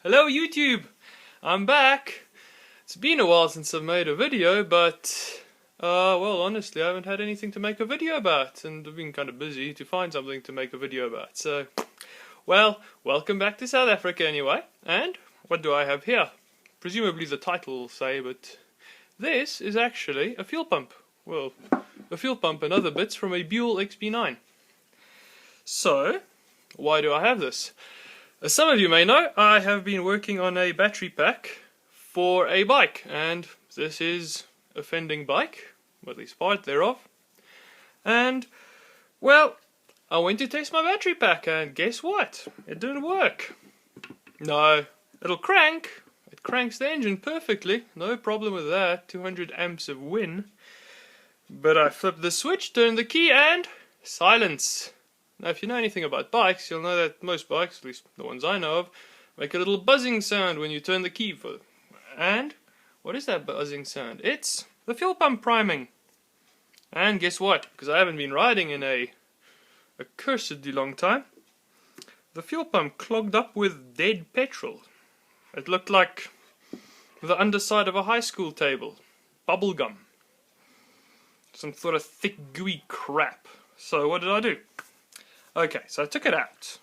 Hello YouTube! I'm back! It's been a while since I've made a video, but well, honestly I haven't had anything to make a video about, and I've been kind of busy to find something to make a video about, so well, welcome back to South Africa anyway. And what do I have here? Presumably the title will say, but this is actually a fuel pump. Well, a fuel pump and other bits from a Buell XP9. So, why do I have this? As some of you may know, I have been working on a battery pack for a bike, and this is a fending bike, or at least part thereof. And, well, I went to test my battery pack, and guess what? It didn't work. No, it'll crank. It cranks the engine perfectly, no problem with that, 200 amps of win. But I flipped the switch, turned the key, and silence. Now, if you know anything about bikes, you'll know that most bikes, at least the ones I know of, make a little buzzing sound when you turn the key for. And what is that buzzing sound? It's the fuel pump priming. And guess what? Because I haven't been riding in a cursedly long time, the fuel pump clogged up with dead petrol. It looked like the underside of a high school table. Bubble gum. Some sort of thick, gooey crap. So what did I do? Okay, so I took it out.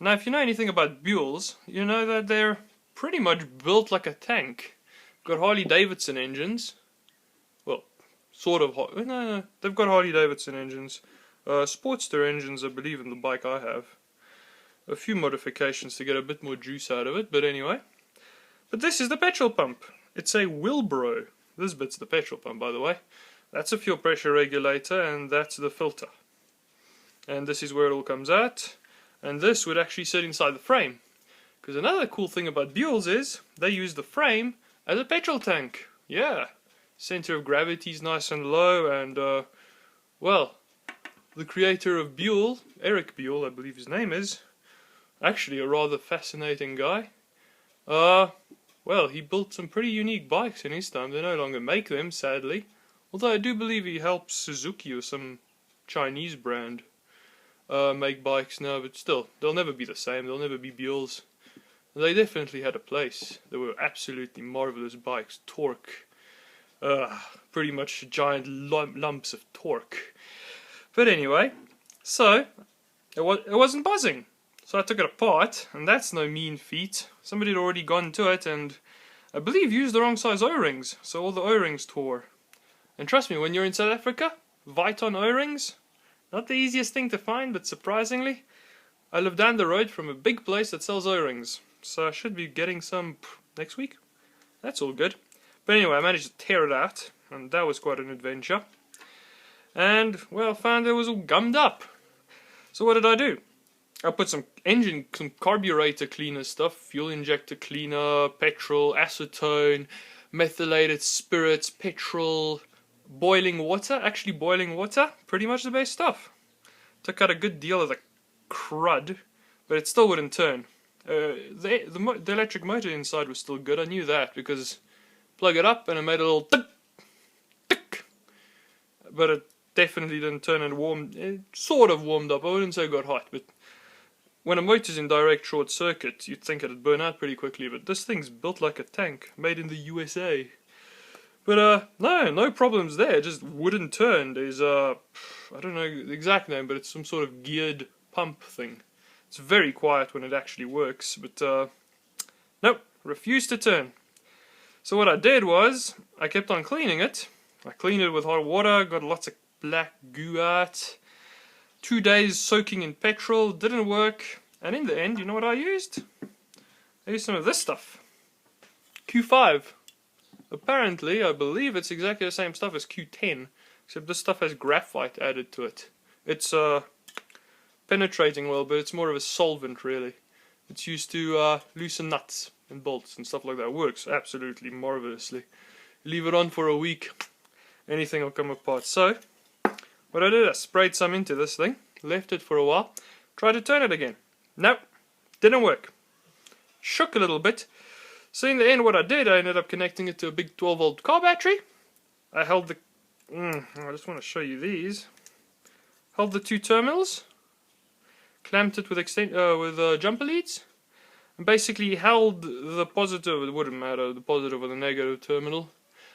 Now, if you know anything about Buells, you know that they're pretty much built like a tank. Got Harley-Davidson engines. Well, sort of. No, they've got Harley-Davidson engines. Sportster engines, I believe, in the bike I have. A few modifications to get a bit more juice out of it, but anyway. But this is the petrol pump. It's a Wilbro. This bit's the petrol pump, by the way. That's a fuel pressure regulator, and that's the filter. And this is where it all comes out, and this would actually sit inside the frame. Because another cool thing about Buells is they use the frame as a petrol tank. Yeah, center of gravity is nice and low, and well, the creator of Buell, Eric Buell, I believe his name is, actually a rather fascinating guy. Well, he built some pretty unique bikes in his time. They no longer make them, sadly. Although I do believe he helps Suzuki or some Chinese brand make bikes now, but still, they'll never be the same. They'll never be Buells. They definitely had a place. They were absolutely marvelous bikes. Torque, pretty much giant lumps of torque. But anyway, so it wasn't buzzing. So I took it apart, and that's no mean feat. Somebody had already gone to it, and I believe used the wrong size O-rings, so all the O-rings tore. And trust me, when you're in South Africa, Viton O-rings, not the easiest thing to find, but surprisingly, I live down the road from a big place that sells O-rings, so I should be getting some next week. That's all good. But anyway, I managed to tear it out, and that was quite an adventure. And, well, found it was all gummed up. So what did I do? I put some carburetor cleaner stuff, fuel injector cleaner, petrol, acetone, methylated spirits, petrol, boiling water, pretty much the base stuff. Took out a good deal of the crud, but it still wouldn't turn. The electric motor inside was still good, I knew that, because plug it up and it made a little tick, tick, but it definitely didn't turn and warmed. It sort of warmed up, I wouldn't say it got hot, but when a motor's in direct short circuit, you'd think it'd burn out pretty quickly, but this thing's built like a tank, made in the USA. But no problems there, it just wouldn't turn. There's I don't know the exact name, but it's some sort of geared pump thing. It's very quiet when it actually works, but nope, refused to turn. So what I did was, I kept on cleaning it. I cleaned it with hot water, got lots of black goo out. 2 days soaking in petrol, didn't work, and in the end, you know what I used? I used some of this stuff. Q5. Apparently, I believe it's exactly the same stuff as Q10, except this stuff has graphite added to it. It's penetrating well, but it's more of a solvent, really. It's used to loosen nuts and bolts and stuff like that. It works absolutely marvelously. Leave it on for a week, anything will come apart. So, what I did, I sprayed some into this thing, left it for a while, tried to turn it again. Nope, didn't work. Shook a little bit. So in the end, what I did, I ended up connecting it to a big 12-volt car battery. I held the... I just want to show you these. Held the two terminals, clamped it with jumper leads, and basically held the positive, it wouldn't matter, the positive or the negative terminal.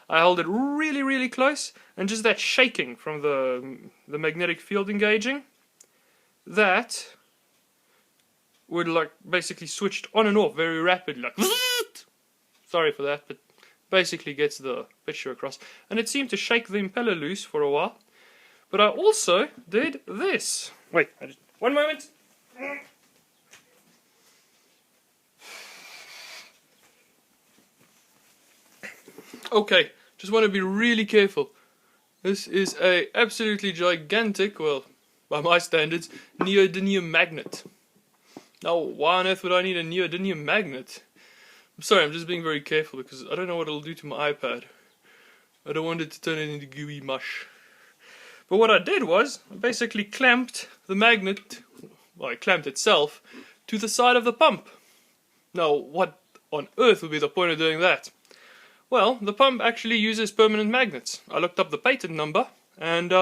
I held it really, really close, and just that shaking from the magnetic field engaging, that would like basically switched on and off very rapidly, like sorry for that, but basically gets the picture across. And it seemed to shake the impeller loose for a while. But I also did this. Wait, one moment. Okay, just want to be really careful. This is a absolutely gigantic, well, by my standards, neodymium magnet. Now, why on earth would I need a neodymium magnet? I'm sorry, I'm just being very careful because I don't know what it'll do to my iPad. I don't want it to turn it into gooey mush. But what I did was, I basically clamped the magnet, well, I clamped itself, to the side of the pump. Now, what on earth would be the point of doing that? Well, the pump actually uses permanent magnets. I looked up the patent number, and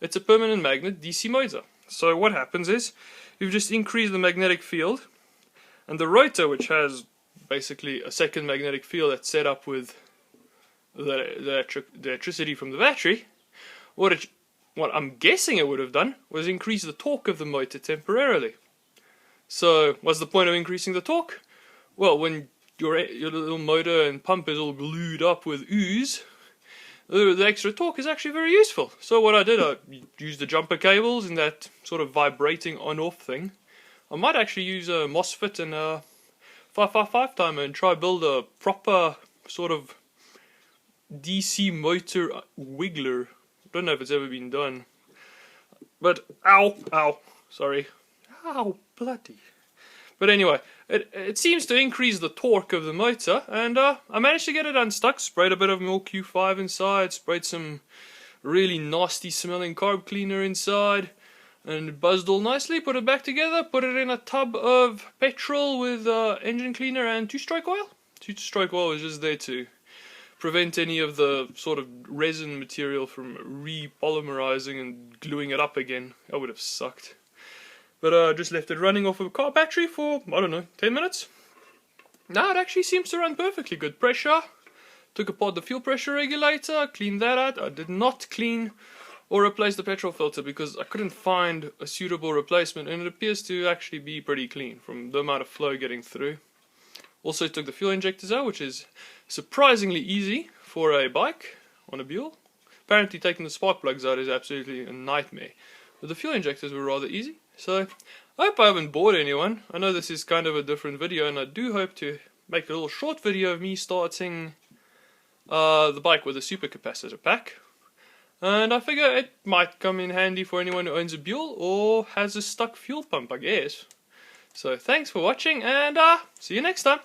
it's a permanent magnet DC motor. So what happens is, you've just increased the magnetic field, and the rotor, which has basically a second magnetic field that's set up with the electricity from the battery, what I'm guessing it would have done was increase the torque of the motor temporarily. So, what's the point of increasing the torque? Well, when your little motor and pump is all glued up with ooze, the extra torque is actually very useful. So what I did, I used the jumper cables and that sort of vibrating on-off thing. I might actually use a MOSFET and a 555 timer and try build a proper sort of DC motor wiggler. Don't know if it's ever been done. But, ow, sorry. Ow, bloody. But anyway, it seems to increase the torque of the motor, and I managed to get it unstuck, sprayed a bit of more Q5 inside, sprayed some really nasty smelling carb cleaner inside, and it buzzed all nicely, put it back together, put it in a tub of petrol with engine cleaner and two-stroke oil. Two-stroke oil was just there to prevent any of the sort of resin material from repolymerizing and gluing it up again. That would have sucked. But I just left it running off of a car battery for, I don't know, 10 minutes. Now it actually seems to run perfectly good pressure. Took apart the fuel pressure regulator, cleaned that out. I did not clean or replace the petrol filter because I couldn't find a suitable replacement, and it appears to actually be pretty clean from the amount of flow getting through. Also took the fuel injectors out, which is surprisingly easy for a bike on a Buell. Apparently taking the spark plugs out is absolutely a nightmare. But the fuel injectors were rather easy. So, I hope I haven't bored anyone. I know this is kind of a different video, and I do hope to make a little short video of me starting the bike with a supercapacitor pack. And I figure it might come in handy for anyone who owns a Buell or has a stuck fuel pump, I guess. So, thanks for watching, and see you next time.